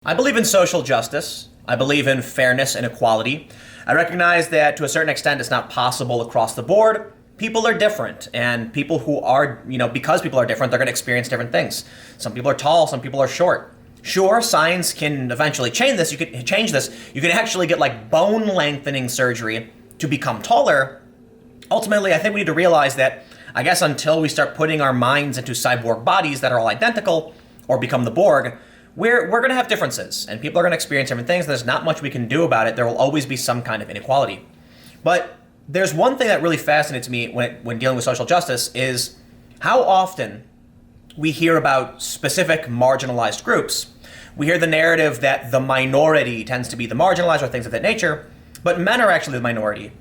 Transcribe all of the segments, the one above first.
I believe in social justice. I believe in fairness and equality. I recognize that to a certain extent it's not possible across the board. People are different, and people who are, because people are different, they're going to experience different things. Some people are tall, some people are short. Sure, science can eventually change this. You can change this. You can actually get like bone lengthening surgery to become taller. Ultimately, I think we need to realize that, I guess, until we start putting our minds into cyborg bodies that are all identical or become the Borg, we're going to have differences, and people are going to experience different things. There's not much we can do about it. There will always be some kind of inequality. But there's one thing that really fascinates me when dealing with social justice is how often we hear about specific marginalized groups. We hear the narrative that the minority tends to be the marginalized or things of that nature, but men are actually the minority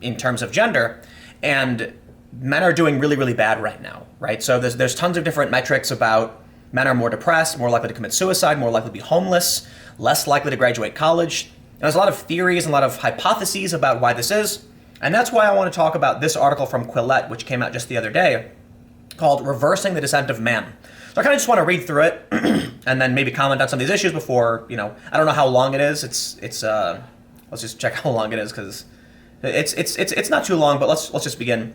in terms of gender, and men are doing really, really bad right now, right? So there's tons of different metrics about men are more depressed, more likely to commit suicide, more likely to be homeless, less likely to graduate college. And there's a lot of theories and a lot of hypotheses about why this is. And that's why I want to talk about this article from Quillette, which came out just the other day, called Reversing the Descent of Man. So I kind of just want to read through it and then maybe comment on some of these issues before, I don't know how long it is. Let's just check how long it is, because it's not too long, but let's just begin.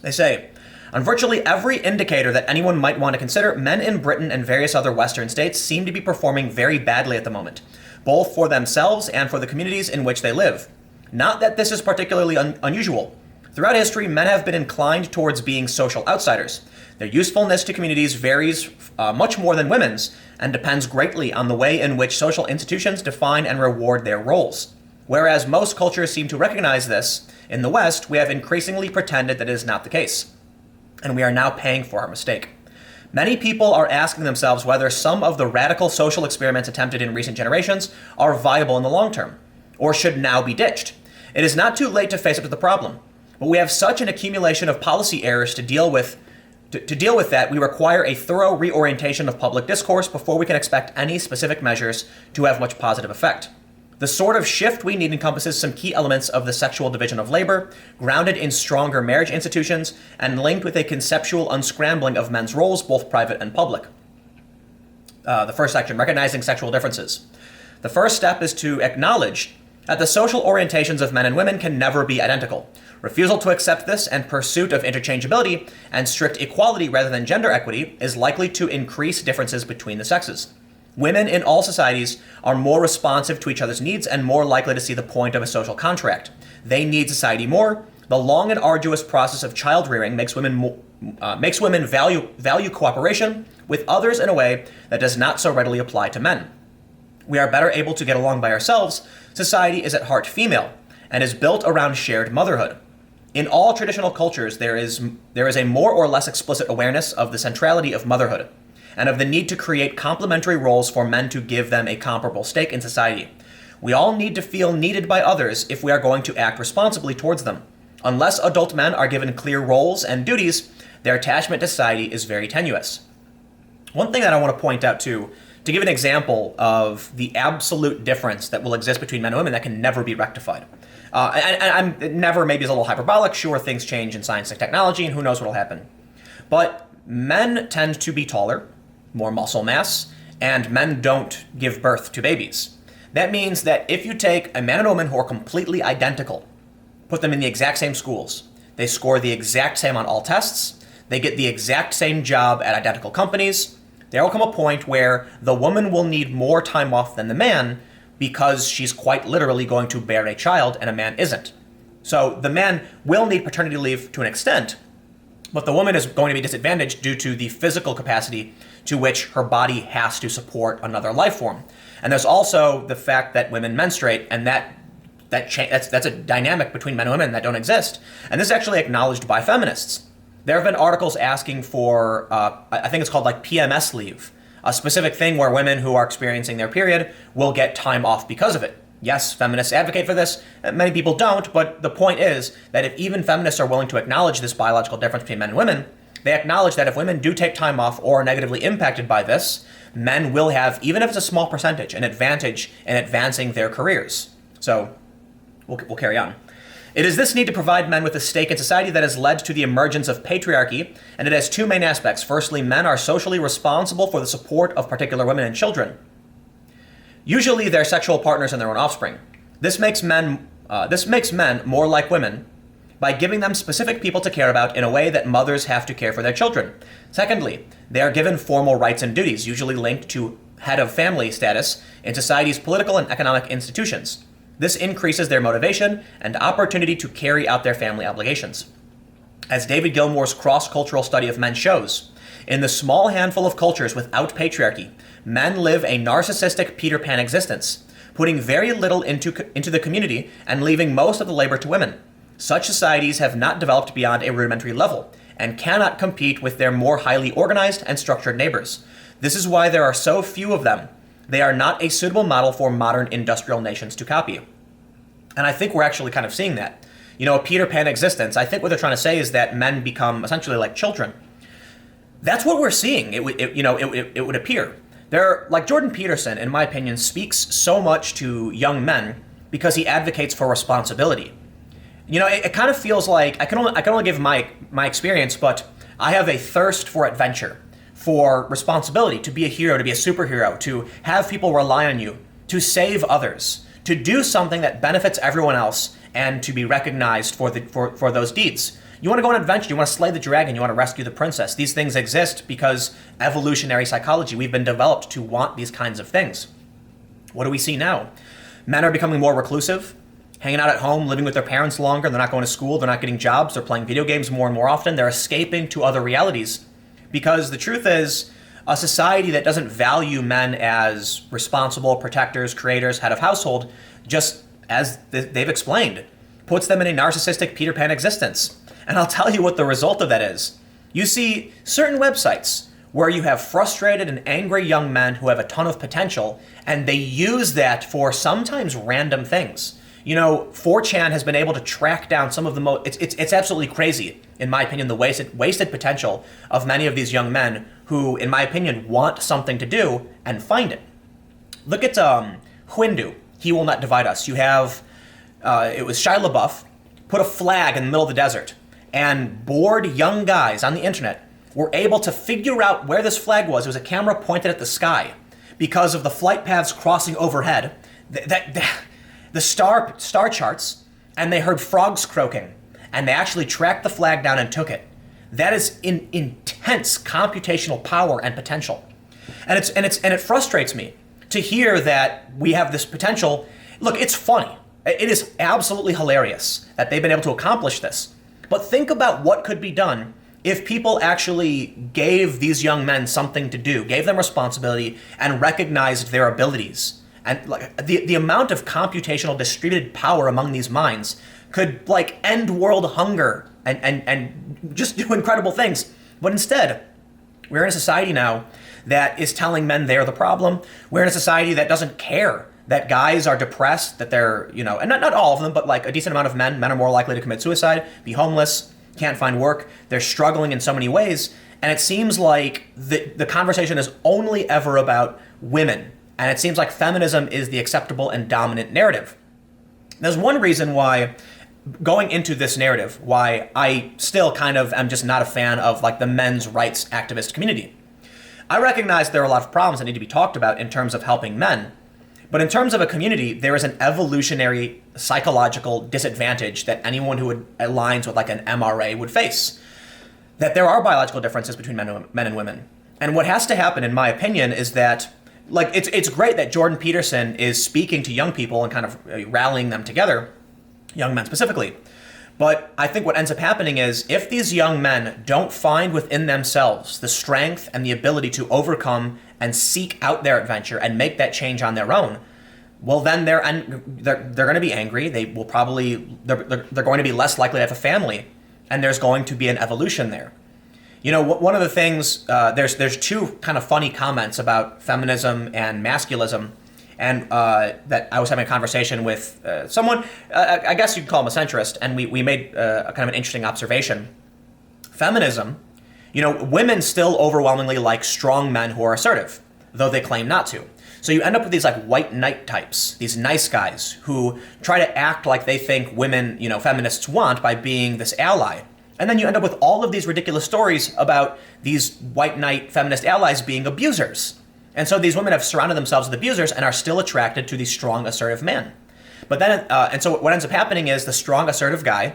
They say, on virtually every indicator that anyone might want to consider, men in Britain and various other Western states seem to be performing very badly at the moment, both for themselves and for the communities in which they live. Not that this is particularly unusual. Throughout history, men have been inclined towards being social outsiders. Their usefulness to communities varies much more than women's, and depends greatly on the way in which social institutions define and reward their roles. Whereas most cultures seem to recognize this, in the West, we have increasingly pretended that it is not the case. And we are now paying for our mistake. Many people are asking themselves whether some of the radical social experiments attempted in recent generations are viable in the long term, or should now be ditched. It is not too late to face up to the problem, but we have such an accumulation of policy errors to deal with. To deal with that, we require a thorough reorientation of public discourse before we can expect any specific measures to have much positive effect. The sort of shift we need encompasses some key elements of the sexual division of labor, grounded in stronger marriage institutions, and linked with a conceptual unscrambling of men's roles, both private and public. The first section, recognizing sexual differences. The first step is to acknowledge that the social orientations of men and women can never be identical. Refusal to accept this and pursuit of interchangeability and strict equality rather than gender equity is likely to increase differences between the sexes. Women in all societies are more responsive to each other's needs and more likely to see the point of a social contract. They need society more. The long and arduous process of child rearing makes women value cooperation with others in a way that does not so readily apply to men. We are better able to get along by ourselves. Society is at heart female and is built around shared motherhood. In all traditional cultures, there is a more or less explicit awareness of the centrality of motherhood, and of the need to create complementary roles for men to give them a comparable stake in society. We all need to feel needed by others if we are going to act responsibly towards them. Unless adult men are given clear roles and duties, their attachment to society is very tenuous. One thing that I want to point out too, to give an example of the absolute difference that will exist between men and women that can never be rectified. Never maybe is a little hyperbolic. Sure, things change in science and technology, and who knows what will happen. But men tend to be taller, more muscle mass, and men don't give birth to babies. That means that if you take a man and a woman who are completely identical, put them in the exact same schools, they score the exact same on all tests, they get the exact same job at identical companies, there will come a point where the woman will need more time off than the man because she's quite literally going to bear a child and a man isn't. So the man will need paternity leave to an extent, but the woman is going to be disadvantaged due to the physical capacity to which her body has to support another life form. And there's also the fact that women menstruate, and that's a dynamic between men and women that don't exist. And this is actually acknowledged by feminists. There have been articles asking for, I think it's called like PMS leave, a specific thing where women who are experiencing their period will get time off because of it. Yes, feminists advocate for this. Many people don't, but the point is that if even feminists are willing to acknowledge this biological difference between men and women, they acknowledge that if women do take time off or are negatively impacted by this, men will have, even if it's a small percentage, an advantage in advancing their careers. So we'll carry on. It is this need to provide men with a stake in society that has led to the emergence of patriarchy, and it has two main aspects. Firstly, men are socially responsible for the support of particular women and children. usually their sexual partners and their own offspring. This makes men more like women by giving them specific people to care about in a way that mothers have to care for their children. Secondly, they are given formal rights and duties, usually linked to head of family status in society's political and economic institutions. This increases their motivation and opportunity to carry out their family obligations. As David Gilmour's cross-cultural study of men shows, in the small handful of cultures without patriarchy, men live a narcissistic Peter Pan existence, putting very little into the community and leaving most of the labor to women. Such societies have not developed beyond a rudimentary level and cannot compete with their more highly organized and structured neighbors. This is why there are so few of them. They are not a suitable model for modern industrial nations to copy. And I think we're actually kind of seeing that. A Peter Pan existence, I think what they're trying to say is that men become essentially like children. That's what we're seeing, it would appear. Like Jordan Peterson, in my opinion, speaks so much to young men because he advocates for responsibility. It kind of feels like I can only give my experience, but I have a thirst for adventure, for responsibility, to be a hero, to be a superhero, to have people rely on you, to save others, to do something that benefits everyone else, and to be recognized for those deeds. You want to go on an adventure, you want to slay the dragon, you want to rescue the princess. These things exist because evolutionary psychology, we've been developed to want these kinds of things. What do we see now? Men are becoming more reclusive, hanging out at home, living with their parents longer, they're not going to school, they're not getting jobs, they're playing video games more and more often, they're escaping to other realities. Because the truth is, a society that doesn't value men as responsible protectors, creators, head of household, just as they've explained, puts them in a narcissistic Peter Pan existence. And I'll tell you what the result of that is. You see certain websites where you have frustrated and angry young men who have a ton of potential, and they use that for sometimes random things. 4chan has been able to track down some of the most, it's absolutely crazy, in my opinion, the wasted potential of many of these young men who, in my opinion, want something to do and find it. Look at Hwindu, He Will Not Divide Us. You have, it was Shia LaBeouf, put a flag in the middle of the desert, and bored young guys on the internet were able to figure out where this flag was. It was a camera pointed at the sky because of the flight paths crossing overhead. The star charts, and they heard frogs croaking, and they actually tracked the flag down and took it. That is intense computational power and potential, and it frustrates me to hear that we have this potential. Look, it's funny. It is absolutely hilarious that they've been able to accomplish this. But think about what could be done if people actually gave these young men something to do, gave them responsibility, and recognized their abilities. And the amount of computational distributed power among these minds could end world hunger and just do incredible things. But instead, we're in a society now that is telling men they're the problem. We're in a society that doesn't care that guys are depressed, that they're, and not all of them, but a decent amount of men are more likely to commit suicide, be homeless, can't find work. They're struggling in so many ways. And it seems like the conversation is only ever about women. And it seems like feminism is the acceptable and dominant narrative. There's one reason why, going into this narrative, why I still kind of am just not a fan of the men's rights activist community. I recognize there are a lot of problems that need to be talked about in terms of helping men. But in terms of a community, there is an evolutionary psychological disadvantage that anyone who aligns with an MRA would face. That there are biological differences between men and women. And what has to happen, in my opinion, is that it's great that Jordan Peterson is speaking to young people and kind of rallying them together, young men specifically. But I think what ends up happening is if these young men don't find within themselves the strength and the ability to overcome and seek out their adventure and make that change on their own, well, then they're going to be angry. They will they're going to be less likely to have a family, and there's going to be an evolution there. One of the things, there's two kind of funny comments about feminism and masculism, and that I was having a conversation with someone, I guess you'd call him a centrist, and we made a kind of an interesting observation. Feminism, women still overwhelmingly like strong men who are assertive, though they claim not to. So you end up with these white knight types, these nice guys who try to act like they think women, feminists want by being this ally. And then you end up with all of these ridiculous stories about these white knight feminist allies being abusers. And so these women have surrounded themselves with abusers and are still attracted to the strong, assertive man. But then, and so what ends up happening is the strong, assertive guy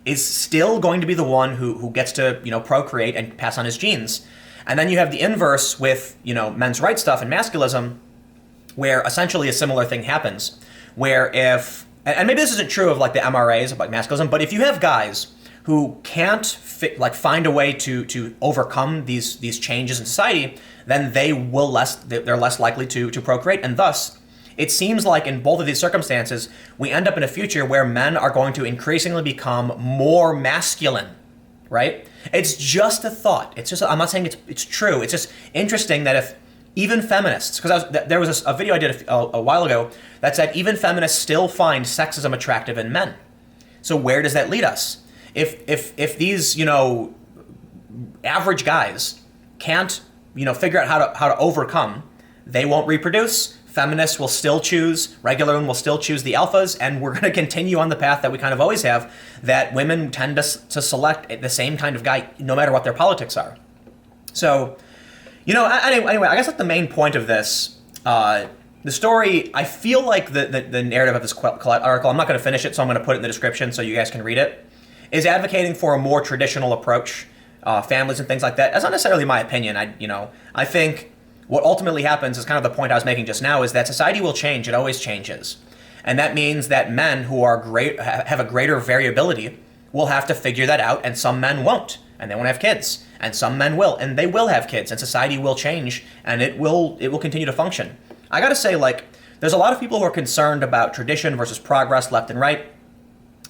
is still going to be the one who gets to, procreate and pass on his genes. And then you have the inverse with, men's rights stuff and masculism, where essentially a similar thing happens. Where if, and maybe this isn't true of like the MRAs of like masculism, but if you have guys who can't find a way to overcome these changes in society, then they're less likely to procreate, and thus it seems like in both of these circumstances we end up in a future where men are going to increasingly become more masculine, right? It's just a thought. It's just, I'm not saying it's true. It's just interesting that if even feminists, because there was a video I did a while ago that said even feminists still find sexism attractive in men. So where does that lead us? If these average guys can't figure out how to overcome, they won't reproduce. Feminists will still choose, regular women will still choose the alphas, and we're going to continue on the path that we kind of always have, that women tend to select the same kind of guy no matter what their politics are. So, anyway, I guess that's the main point of this. The story, I feel like the narrative of this Colette article, I'm not going to finish it, so I'm going to put it in the description so you guys can read it, is advocating for a more traditional approach, families and things like that. That's not necessarily my opinion. I think what ultimately happens is kind of the point I was making just now, is that society will change. It always changes. And that means that men who are have a greater variability will have to figure that out, and some men won't, and they won't have kids. And some men will, and they will have kids, and society will change, and it will continue to function. I gotta say, there's a lot of people who are concerned about tradition versus progress, left and right.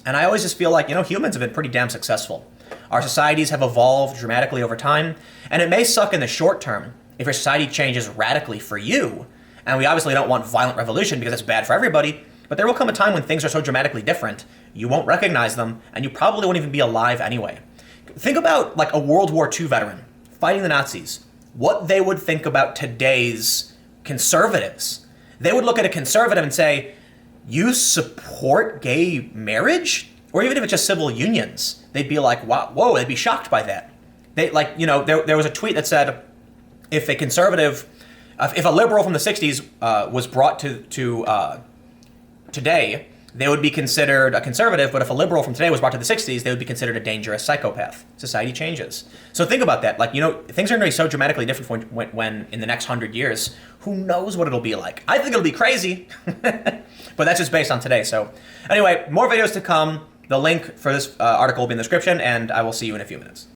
And I always just feel like, humans have been pretty damn successful. Our societies have evolved dramatically over time, and it may suck in the short term if your society changes radically for you. And we obviously don't want violent revolution because it's bad for everybody, but there will come a time when things are so dramatically different, you won't recognize them, and you probably won't even be alive anyway. Think about a World War II veteran fighting the Nazis. What they would think about today's conservatives. They would look at a conservative and say, you support gay marriage? Or even if it's just civil unions, they'd be like, wow, whoa, they'd be shocked by that. There was a tweet that said, if a conservative, if a liberal from the 60s was brought to today, they would be considered a conservative, but if a liberal from today was brought to the 60s, they would be considered a dangerous psychopath. Society changes. So think about that. Things are going to be so dramatically different when in the next 100 years, who knows what it'll be like. I think it'll be crazy, but that's just based on today. So anyway, more videos to come. The link for this article will be in the description, and I will see you in a few minutes.